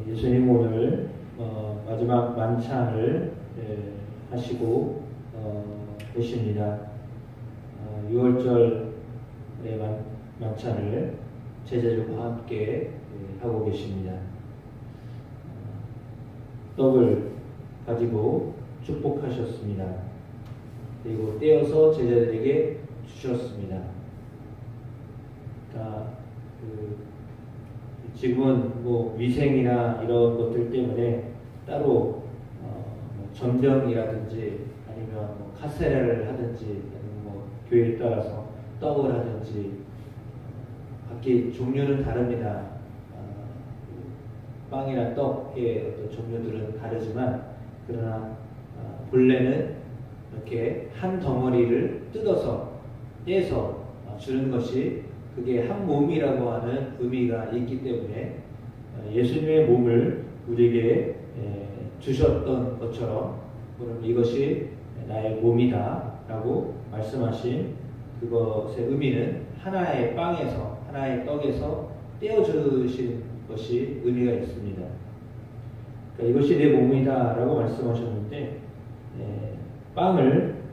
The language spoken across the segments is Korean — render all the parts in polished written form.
예수님 오늘 마지막 만찬을 하시고 계십니다. 6월절의 만찬을 제자들과 함께 하고 계십니다. 떡을 가지고 축복하셨습니다. 그리고 떼어서 제자들에게 주셨습니다. 그러니까 지금은 뭐 위생이나 이런 것들 때문에 따로 전병이라든지 아니면 뭐 카세라를 하든지 아니면 뭐 교회에 따라서 떡을 하든지 각기 종류는 다릅니다. 빵이나 떡의 어떤 종류들은 다르지만 그러나 본래는 이렇게 한 덩어리를 뜯어서 떼서 주는 것이 그게 한 몸이라고 하는 의미가 있기 때문에 예수님의 몸을 우리에게 주셨던 것처럼 그럼 이것이 나의 몸이다 라고 말씀하신 그것의 의미는 하나의 빵에서 하나의 떡에서 떼어주신 것이 의미가 있습니다. 그러니까 이것이 내 몸이다 라고 말씀하셨는데 빵을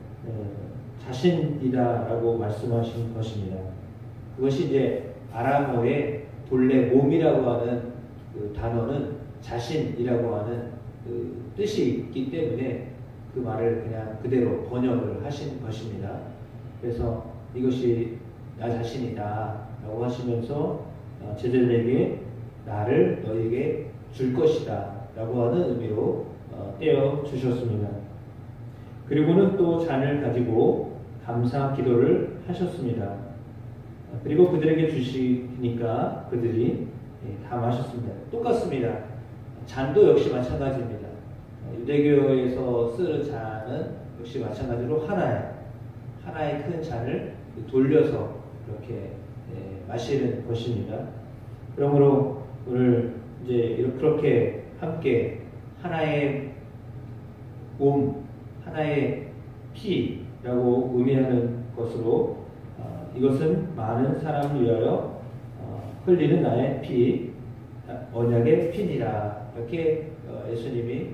자신이다 라고 말씀하신 것입니다. 그것이 이제 아람어의 본래 몸이라고 하는 그 단어는 자신이라고 하는 그 뜻이 있기 때문에 그 말을 그냥 그대로 번역을 하신 것입니다. 그래서 이것이 나 자신이다 라고 하시면서 제자들에게 나를 너에게 줄 것이다 라고 하는 의미로 떼어 주셨습니다. 그리고는 또 잔을 가지고 감사 기도를 하셨습니다. 그리고 그들에게 주시니까 그들이 다 마셨습니다. 똑같습니다. 잔도 역시 마찬가지입니다. 유대교에서 쓰는 잔은 역시 마찬가지로 하나의 큰 잔을 돌려서 이렇게 마시는 것입니다. 그러므로 오늘 이제 그렇게 함께 하나의 몸, 하나의 피라고 의미하는 것으로 이것은 많은 사람을 위하여 흘리는 나의 피, 언약의 피니라 이렇게 예수님이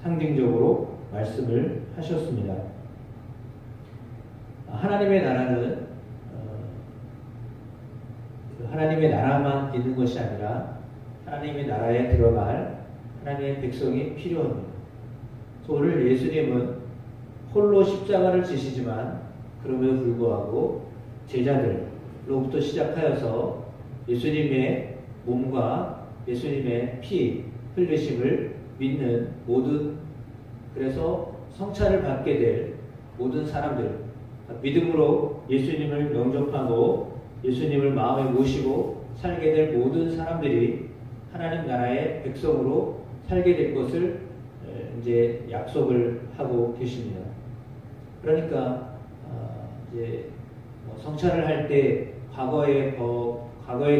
상징적으로 말씀을 하셨습니다. 하나님의 나라는 하나님의 나라만 있는 것이 아니라 하나님의 나라에 들어갈 하나님의 백성이 필요합니다. 오늘 예수님은 홀로 십자가를 지시지만 그럼에도 불구하고 제자들로부터 시작하여서 예수님의 몸과 예수님의 피 흘리심을 믿는 모든 그래서 성찬을 받게 될 모든 사람들 믿음으로 예수님을 영접하고 예수님을 마음에 모시고 살게 될 모든 사람들이 하나님 나라의 백성으로 살게 될 것을 이제 약속을 하고 계십니다. 그러니까 이제 성찬을 할 때 과거의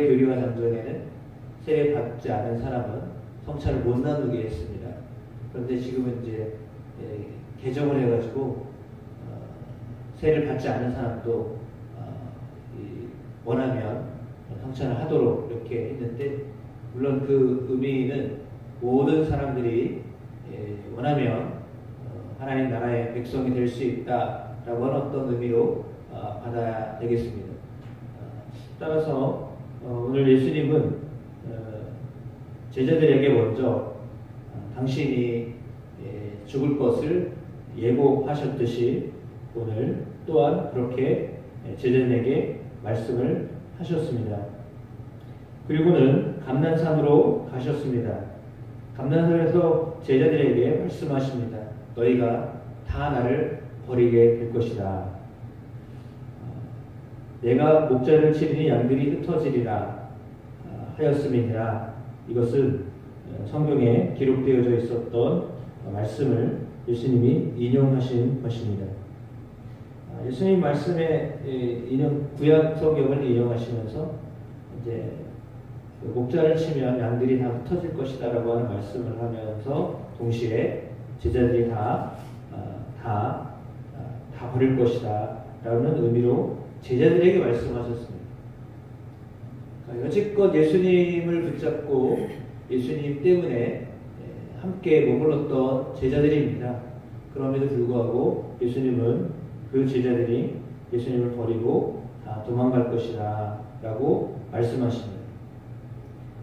교리와 장전에는 세례 받지 않은 사람은 성찬을 못 나누게 했습니다. 그런데 지금은 이제 개정을 해가지고 세례를 받지 않은 사람도 원하면 성찬을 하도록 이렇게 했는데 물론 그 의미는 모든 사람들이 원하면 하나님 나라의 백성이 될 수 있다라고 하는 어떤 의미로 받아야 되겠습니다. 따라서 오늘 예수님은 제자들에게 먼저 당신이 죽을 것을 예고하셨듯이 오늘 또한 그렇게 제자들에게 말씀을 하셨습니다. 그리고는 감난산으로 가셨습니다. 감난산에서 제자들에게 말씀하십니다. 너희가 다 나를 버리게 될 것이다. 내가 목자를 치리니 양들이 흩어지리라 하였음이니라. 이것은 성경에 기록되어져 있었던 말씀을 예수님이 인용하신 것입니다. 예수님 말씀에 구약 성경을 인용하시면서 이제 목자를 치면 양들이 다 흩어질 것이다라고 하는 말씀을 하면서 동시에 제자들이 다 버릴 것이다라는 의미로 제자들에게 말씀하셨습니다. 여지껏 예수님을 붙잡고 예수님 때문에 함께 머물렀던 제자들입니다. 그럼에도 불구하고 예수님은 그 제자들이 예수님을 버리고 다 도망갈 것이다 라고 말씀하십니다.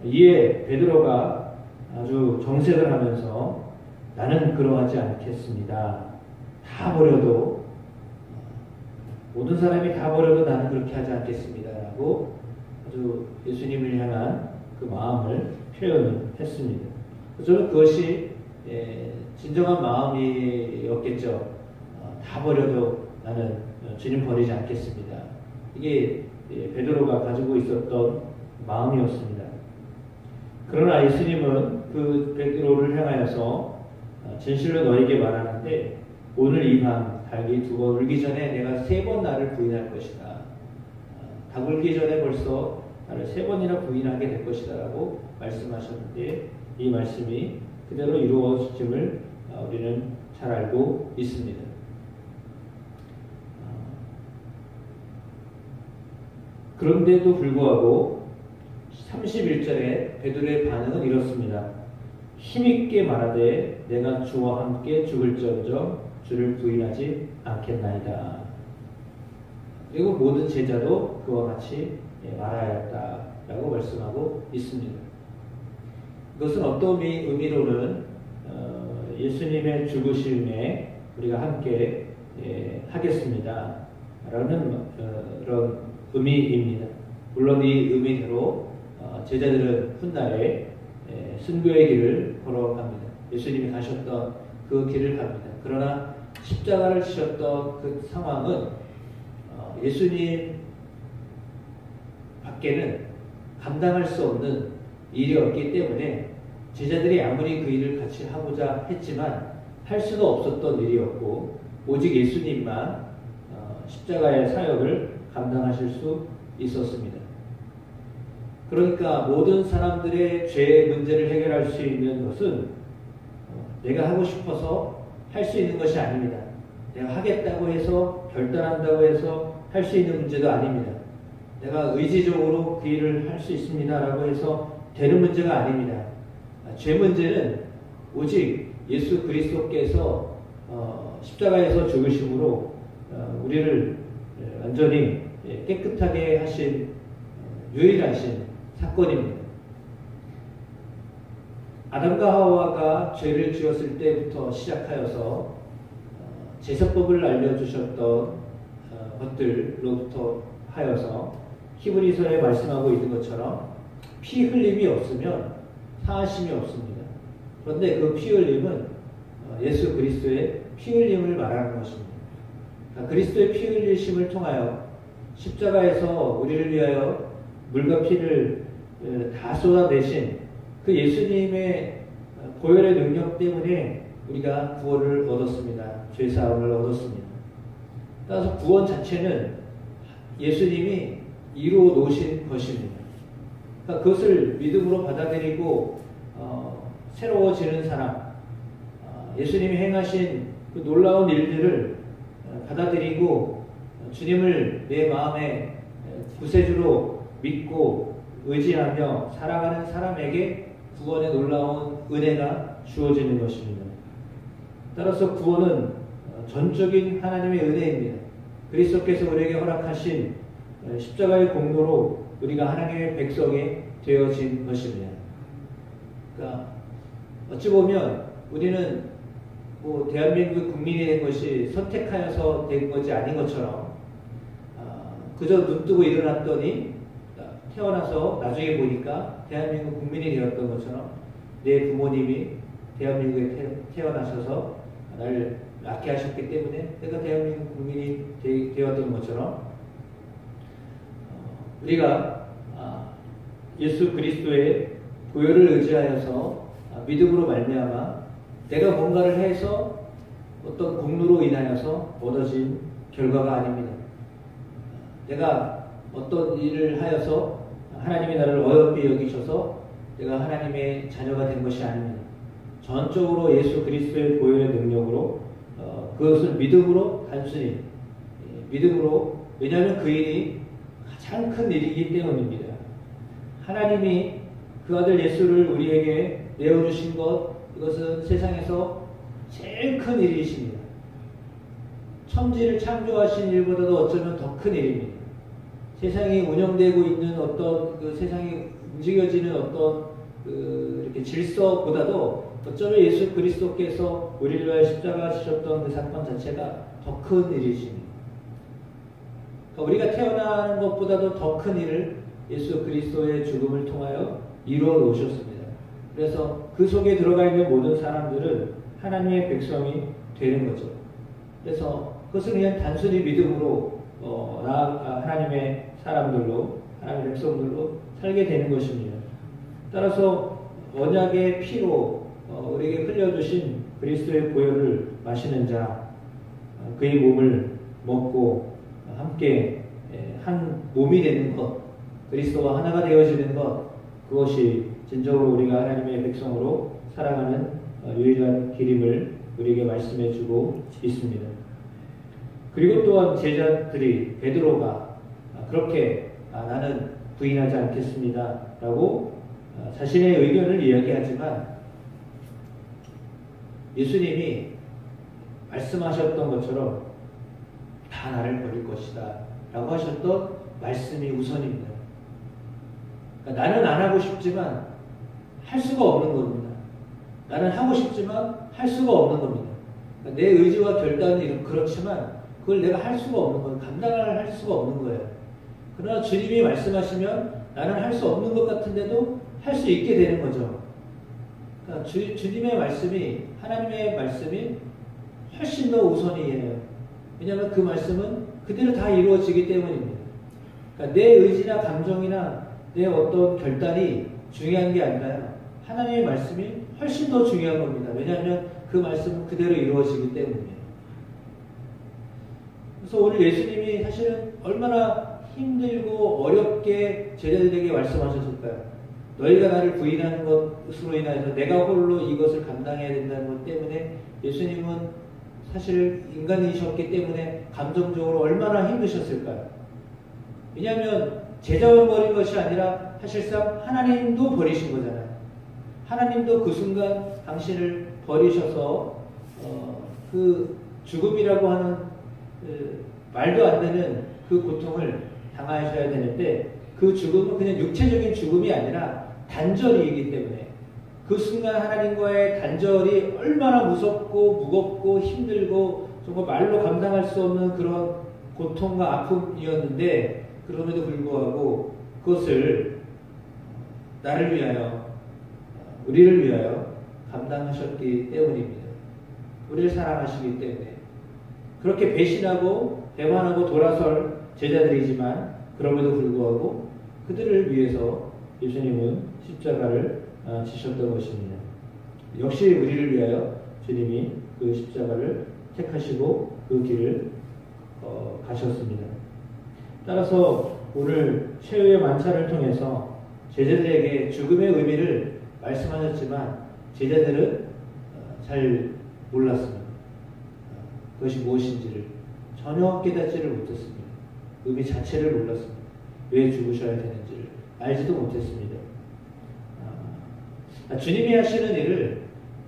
이에 베드로가 아주 정색을 하면서 나는 그러하지 않겠습니다. 다 버려도 모든 사람이 다 버려도 나는 그렇게 하지 않겠습니다 라고 아주 예수님을 향한 그 마음을 표현했습니다. 저는 그것이 진정한 마음이었겠죠. 다 버려도 나는 주님 버리지 않겠습니다. 이게 베드로가 가지고 있었던 마음이었습니다. 그러나 예수님은 그 베드로를 향하여서 진실로 너에게 말하는데 오늘 이 밤 닭이 두 번 울기 전에 내가 세 번 나를 부인할 것이다. 닭 울기 전에 벌써 나를 세 번이나 부인하게 될 것이다 라고 말씀하셨는데 이 말씀이 그대로 이루어짐을 우리는 잘 알고 있습니다. 그런데도 불구하고 31절에 베드로의 반응은 이렇습니다. 힘있게 말하되 내가 주와 함께 죽을지언정 주를 부인하지 않겠나이다. 그리고 모든 제자도 그와 같이 말하였다라고 말씀하고 있습니다. 이것은 어떤 의미로는 예수님의 죽으심에 우리가 함께 하겠습니다 라는 그런 의미입니다. 물론 이 의미대로 제자들은 훗날에 순교의 길을 걸어갑니다. 예수님이 가셨던 그 길을 갑니다. 그러나 십자가를 지셨던 그 상황은 예수님 밖에는 감당할 수 없는 일이었기 때문에 제자들이 아무리 그 일을 같이 하고자 했지만 할 수는 없었던 일이었고 오직 예수님만 십자가의 사역을 감당하실 수 있었습니다. 그러니까 모든 사람들의 죄의 문제를 해결할 수 있는 것은 내가 하고 싶어서 할 수 있는 것이 아닙니다. 내가 하겠다고 해서 결단한다고 해서 할 수 있는 문제도 아닙니다. 내가 의지적으로 그 일을 할 수 있습니다 라고 해서 되는 문제가 아닙니다. 죄 문제는 오직 예수 그리스도께서 십자가에서 죽으심으로 우리를 완전히 깨끗하게 하신 유일하신 사건입니다. 아담과 하와가 죄를 지었을 때부터 시작하여서 제사법을 알려주셨던 것들로부터 하여서 히브리서에 말씀하고 있는 것처럼 피 흘림이 없으면 사하심이 없습니다. 그런데 그 피 흘림은 예수 그리스도의 피 흘림을 말하는 것입니다. 그러니까 그리스도의 피 흘리심을 통하여 십자가에서 우리를 위하여 물과 피를 다 쏟아내신 그 예수님의 보혈의 능력 때문에 우리가 구원을 얻었습니다. 죄사함을 얻었습니다. 따라서 구원 자체는 예수님이 이루어 놓으신 것입니다. 그러니까 그것을 믿음으로 받아들이고 새로워지는 사람, 예수님이 행하신 그 놀라운 일들을 받아들이고 주님을 내 마음의 구세주로 믿고 의지하며 살아가는 사람에게 구원의 놀라운 은혜가 주어지는 것입니다. 따라서 구원은 전적인 하나님의 은혜입니다. 그리스도께서 우리에게 허락하신 십자가의 공로로 우리가 하나님의 백성이 되어진 것입니다. 그러니까 어찌 보면 우리는 대한민국 국민이 된 것이 선택하여서 된 것이 아닌 것처럼 그저 눈뜨고 일어났더니 태어나서 나중에 보니까 대한민국 국민이 되었던 것처럼 내 부모님이 대한민국에 태어나셔서 나를 낳게 하셨기 때문에 내가 대한민국 국민이 되었던 것처럼 우리가 예수 그리스도의 보혈을 의지하여서 믿음으로 말미암아 내가 뭔가를 해서 어떤 공로로 인하여서 얻어진 결과가 아닙니다. 내가 어떤 일을 하여서 하나님이 나를 어여삐 여기셔서 내가 하나님의 자녀가 된 것이 아닙니다. 전적으로 예수 그리스도의 보혈의 능력으로 그것을 믿음으로 단순히 믿음으로, 왜냐하면 그 일이 가장 큰 일이기 때문입니다. 하나님이 그 아들 예수를 우리에게 내어주신 것, 이것은 세상에서 제일 큰 일이십니다. 천지를 창조하신 일보다도 어쩌면 더 큰 일입니다. 세상이 운영되고 있는 어떤 그 세상이 움직여지는 어떤 이렇게 질서보다도 어쩌면 예수 그리스도께서 우리를 위하여 십자가 지셨던 그 사건 자체가 더 큰 일이십니다. 우리가 태어나는 것보다도 더 큰 일을 예수 그리스도의 죽음을 통하여 이루어 놓으셨습니다. 그래서 그 속에 들어가 있는 모든 사람들은 하나님의 백성이 되는 거죠. 그래서 그것을 그냥 단순히 믿음으로 하나님의 사람들로, 하나님의 백성들로 살게 되는 것입니다. 따라서 언약의 피로 우리에게 흘려주신 그리스도의 보혈을 마시는 자, 그의 몸을 먹고 함께 한 몸이 되는 것, 그리스도와 하나가 되어지는 것, 그것이 진정으로 우리가 하나님의 백성으로 살아가는 유일한 길임을 우리에게 말씀해 주고 있습니다. 그리고 또한 제자들이 베드로가 그렇게 나는 부인하지 않겠습니다 라고 자신의 의견을 이야기하지만 예수님이 말씀하셨던 것처럼 다 나를 버릴 것이다 라고 하셨던 말씀이 우선입니다. 그러니까 나는 안 하고 싶지만 할 수가 없는 겁니다. 나는 하고 싶지만 할 수가 없는 겁니다. 그러니까 내 의지와 결단은 그렇지만 그걸 내가 할 수가 없는 거예요. 감당을 할 수가 없는 거예요. 그러나 주님이 말씀하시면 나는 할 수 없는 것 같은데도 할 수 있게 되는 거죠. 그러니까 주님의 말씀이, 하나님의 말씀이 훨씬 더 우선이에요. 왜냐하면 그 말씀은 그대로 다 이루어지기 때문입니다. 그러니까 내 의지나 감정이나 내 어떤 결단이 중요한 게 아니라요. 하나님의 말씀이 훨씬 더 중요한 겁니다. 왜냐하면 그 말씀은 그대로 이루어지기 때문이에요. 그래서 오늘 예수님이 사실은 얼마나 힘들고 어렵게 제자들에게 말씀하셨을까요? 너희가 나를 부인하는 것으로 인해서 내가 홀로 이것을 감당해야 된다는 것 때문에 예수님은 사실 인간이셨기 때문에 감정적으로 얼마나 힘드셨을까요? 왜냐하면 제자만 버린 것이 아니라 사실상 하나님도 버리신 거잖아요. 하나님도 그 순간 당신을 버리셔서 그 죽음이라고 하는 말도 안 되는 그 고통을 당하셔야 되는데 그 죽음은 그냥 육체적인 죽음이 아니라 단절이기 때문에 그 순간 하나님과의 단절이 얼마나 무섭고 무겁고 힘들고 정말 말로 감당할 수 없는 그런 고통과 아픔이었는데 그럼에도 불구하고 그것을 나를 위하여 우리를 위하여 감당하셨기 때문입니다. 우리를 사랑하시기 때문에 그렇게 배신하고 배반하고 돌아설 제자들이지만 그럼에도 불구하고 그들을 위해서 예수님은 십자가를 지셨던 것입니다. 역시 우리를 위하여 주님이 그 십자가를 택하시고 그 길을 가셨습니다. 따라서 오늘 최후의 만찬을 통해서 제자들에게 죽음의 의미를 말씀하셨지만 제자들은 잘 몰랐습니다. 그것이 무엇인지를 전혀 깨닫지를 못했습니다. 의미 자체를 몰랐습니다. 왜 죽으셔야 되는지를 알지도 못했습니다. 주님이 하시는 일을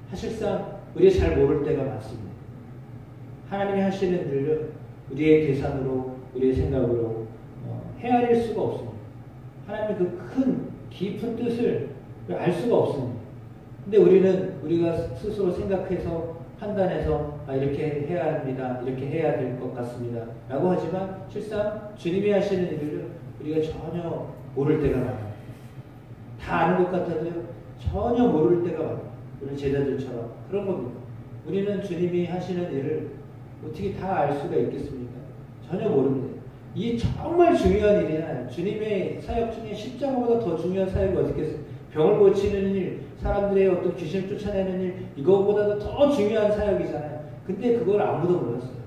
사실상 우리가 잘 모를 때가 많습니다. 하나님이 하시는 일을 우리의 계산으로, 우리의 생각으로 헤아릴 수가 없습니다. 하나님의 그 큰 깊은 뜻을 알 수가 없습니다. 근데 우리가 스스로 생각해서 판단해서 이렇게 해야 합니다. 이렇게 해야 될 것 같습니다. 라고 하지만 실상 주님이 하시는 일을 우리가 전혀 모를 때가 많아요. 다 아는 것 같아도요. 전혀 모를 때가 많아요. 우리 제자들처럼 그런 겁니다. 우리는 주님이 하시는 일을 어떻게 다 알 수가 있겠습니까? 전혀 모릅니다. 이 정말 중요한 일이나 주님의 사역 중에 십자가보다 더 중요한 사역이 어디 있겠어요? 병을 고치는 일, 사람들의 어떤 귀신을 쫓아내는 일, 이거보다도 더 중요한 사역이잖아요. 근데 그걸 아무도 몰랐어요.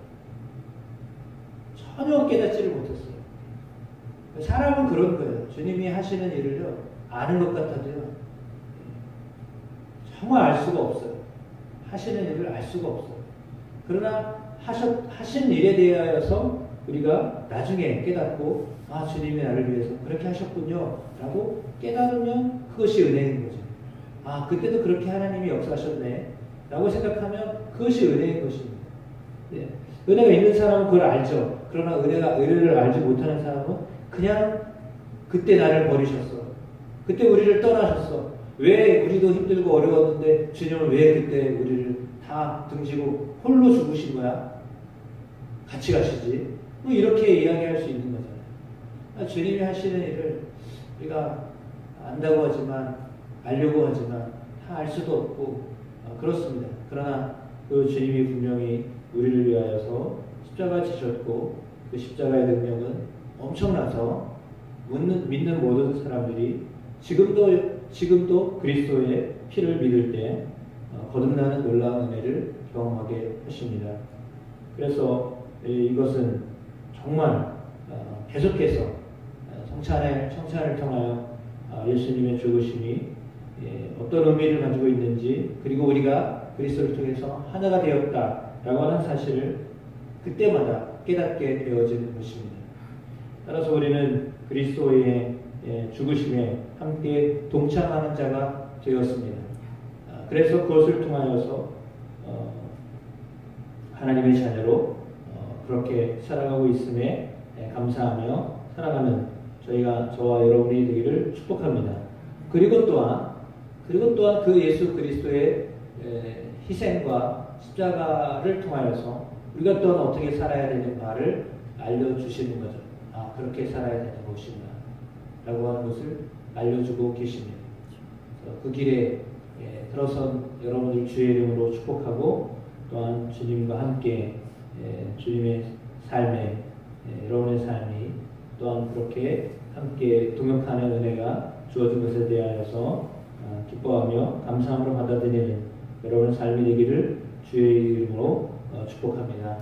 전혀 깨닫지를 못했어요. 사람은 그런 거예요. 주님이 하시는 일을요, 아는 것 같아도요, 정말 알 수가 없어요. 하시는 일을 알 수가 없어요. 그러나 하신 일에 대하여서 우리가 나중에 깨닫고 아 주님이 나를 위해서 그렇게 하셨군요 라고 깨달으면 그것이 은혜인 거죠. 아 그때도 그렇게 하나님이 역사하셨네 라고 생각하면 그것이 은혜인 것입니다. 네. 은혜가 있는 사람은 그걸 알죠. 그러나 은혜를 알지 못하는 사람은 그냥 그때 나를 버리셨어. 그때 우리를 떠나셨어. 왜 우리도 힘들고 어려웠는데 주님은 왜 그때 우리를 다 등지고 홀로 죽으신 거야? 같이 가시지. 뭐 이렇게 이야기할 수 있는 거잖아요. 주님이 하시는 일을 우리가 안다고 하지만 알려고 하지만 다 알 수도 없고 그렇습니다. 그러나 그 주님이 분명히 우리를 위하여서 십자가 지셨고 그 십자가의 능력은 엄청나서 믿는 모든 사람들이 지금도 그리스도의 피를 믿을 때 거듭나는 놀라운 은혜를 경험하게 하십니다. 그래서 이것은 정말 계속해서 성찬을 통하여 예수님의 죽으심이 어떤 의미를 가지고 있는지 그리고 우리가 그리스도를 통해서 하나가 되었다라고 하는 사실을 그때마다 깨닫게 되어지는 것입니다. 따라서 우리는 그리스도의 죽으심에 함께 동참하는 자가 되었습니다. 그래서 그것을 통하여서 하나님의 자녀로 그렇게 살아가고 있음에 감사하며 살아가는 저와 여러분이 되기를 축복합니다. 그리고 또한 그 예수 그리스도의 희생과 십자가를 통하여서 우리가 또한 어떻게 살아야 되는가를 알려주시는 거죠. 아 그렇게 살아야 되는 것이구나 라고 하는 것을 알려주고 계십니다. 그 길에 들어선 여러분들 주의 이름으로 축복하고 또한 주님과 함께 주님의 삶에 여러분의 삶이 또한 그렇게 함께 동역하는 은혜가 주어진 것에 대하여서 기뻐하며 감사함으로 받아들이는 여러분의 삶이 되기를 주의 이름으로 축복합니다.